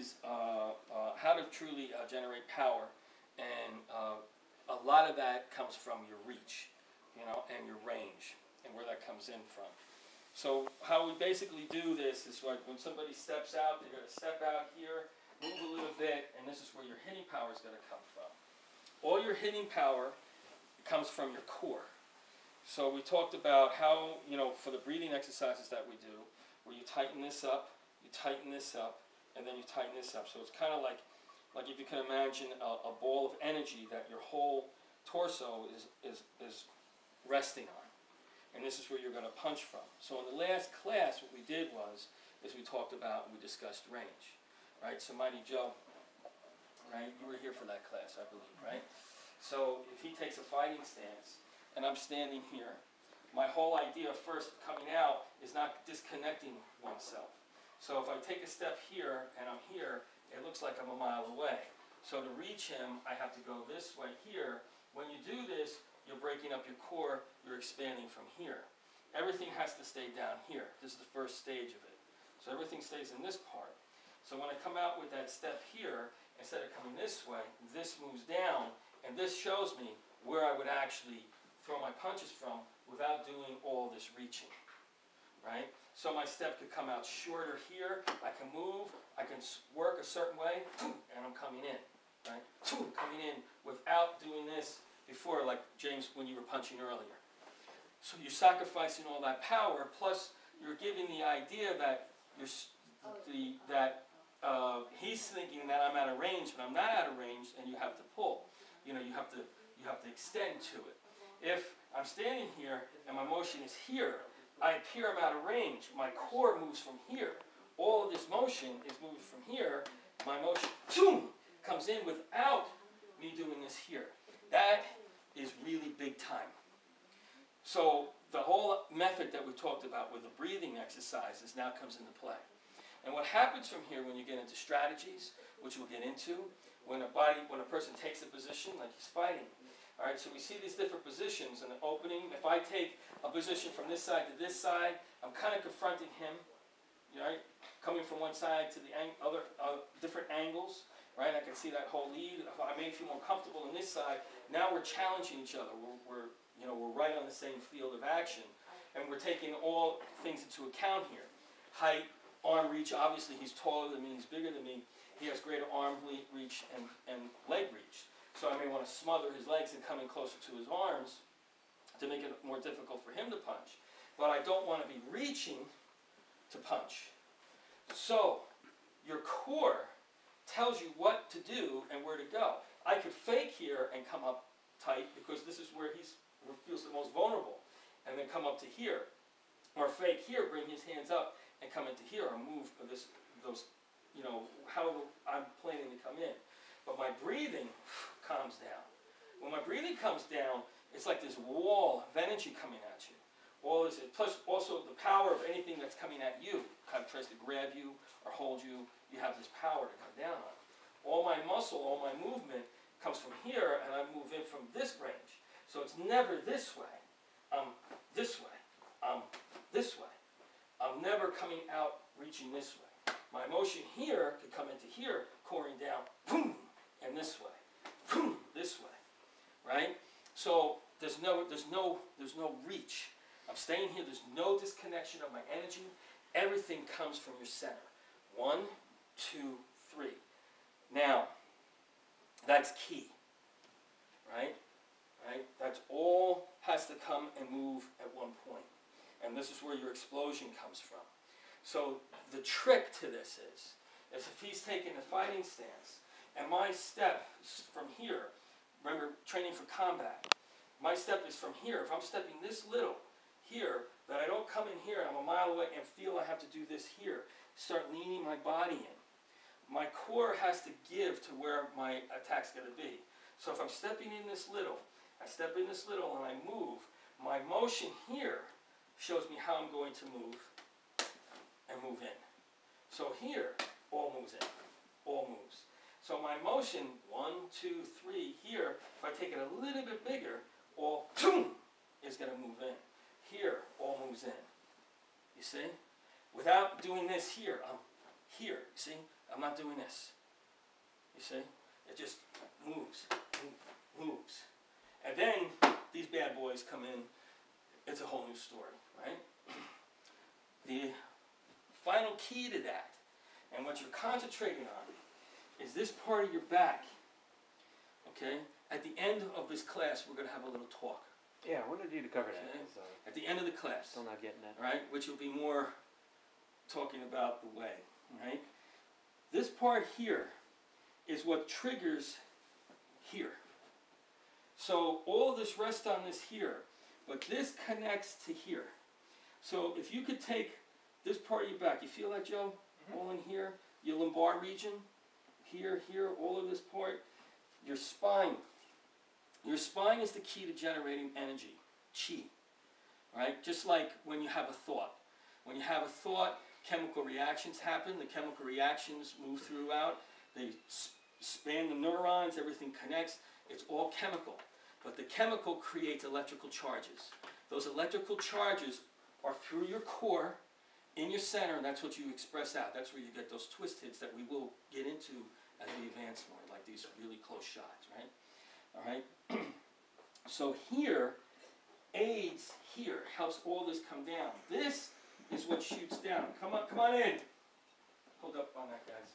is how to truly generate power, and a lot of that comes from your reach, and your range, and where that comes in from. So how we basically do this is like when somebody steps out, they're going to step out here, move a little bit, and this is where your hitting power is going to come from. All your hitting power comes from your core. So we talked about how, for the breathing exercises that we do, where you tighten this up, and then you tighten this up. So it's kind of like if you can imagine a ball of energy that your whole torso is resting on. And this is where you're going to punch from. So in the last class, what we did is we talked about, we discussed range. Right? So Mighty Joe, right? You were here for that class, I believe, right? So if he takes a fighting stance, and I'm standing here, my whole idea first coming out is not disconnecting oneself. So if I take a step here and I'm here, it looks like I'm a mile away. So to reach him, I have to go this way here. When you do this, you're breaking up your core, you're expanding from here. Everything has to stay down here. This is the first stage of it. So everything stays in this part. So when I come out with that step here, instead of coming this way, this moves down, and this shows me where I would actually throw my punches from without doing all this reaching, right? So my step could come out shorter here, I can move, I can work a certain way, and I'm coming in, right? Coming in without doing this before, like James, when you were punching earlier. So you're sacrificing all that power, plus you're giving the idea that he's thinking that I'm out of range, but I'm not out of range, and you have to pull. You have to extend to it. If I'm standing here and my motion is here, I appear I'm out of range. My core moves from here. All of this motion is moving from here. My motion comes in without me doing this here. That is really big time. So the whole method that we talked about with the breathing exercises now comes into play. And what happens from here when you get into strategies, which we'll get into, when a person takes a position like he's fighting. All right, so we see these different positions in the opening. If I take a position from this side to this side, I'm kind of confronting him, right? Coming from one side to the other, different angles, right? I can see that whole lead. If I may feel more comfortable on this side, now we're challenging each other. We're right on the same field of action, and we're taking all things into account here. Height, arm reach. Obviously, he's taller than me. He's bigger than me. He has greater arm reach and leg reach. So I may want to smother his legs and come in closer to his arms to make it more difficult for him to punch. But I don't want to be reaching to punch. So your core tells you what to do and where to go. I could fake here and come up tight because this is where he feels the most vulnerable, and then come up to here. Or fake here, bring his hands up and come into here, or move however I'm planning to come in. But my breathing calms down. When my breathing comes down, it's like this wall of energy coming at you. All this, plus also the power of anything that's coming at you, kind of tries to grab you or hold you, you have this power to come down on. All my muscle, all my movement comes from here, and I move in from this range. So it's never this way. This way. This way. I'm never coming out reaching this way. My motion here could come into here, coring down, boom, and this way, boom, this way, right? So there's no reach. I'm staying here. There's no disconnection of my energy. Everything comes from your center. 1, 2, 3. Now, that's key, right? Right? That's all has to come and move at one point. And this is where your explosion comes from. So the trick to this is if he's taking a fighting stance, and my step is from here, remember training for combat, my step is from here. If I'm stepping this little here, that I don't come in here, I'm a mile away and feel I have to do this here, start leaning my body in. My core has to give to where my attack's going to be. So if I'm stepping in this little, I step in this little and I move, my motion here shows me how I'm going to move and move in. So here, all moves in, all moves. So my motion, 1, 2, 3, here, if I take it a little bit bigger, all is going to move in. Here, all moves in. You see? Without doing this here, I'm here. See? I'm not doing this. You see? It just moves, moves. And then these bad boys come in. It's a whole new story, right? The final key to that, and what you're concentrating on, is this part of your back. Okay? At the end of this class, we're going to have a little talk. Yeah, I wanted you to cover that. Okay? At the end of the class. Still not getting that. Right? Which will be more talking about the way. Right? This part here is what triggers here. So all this rests on this here, but this connects to here. So if you could take this part of your back, you feel that, Joe? Mm-hmm. All in here, your lumbar region, here, all of this part, your spine. Your spine is the key to generating energy, chi. Right? Just like when you have a thought. When you have a thought, chemical reactions happen. The chemical reactions move throughout. They span the neurons, everything connects. It's all chemical. But the chemical creates electrical charges. Those electrical charges are through your core, in your center, and that's what you express out. That's where you get those twist hits that we will get into as we advance more, like these really close shots, right? All right? So here, aids here, helps all this come down. This is what shoots down. Come on in. Hold up on that, guys.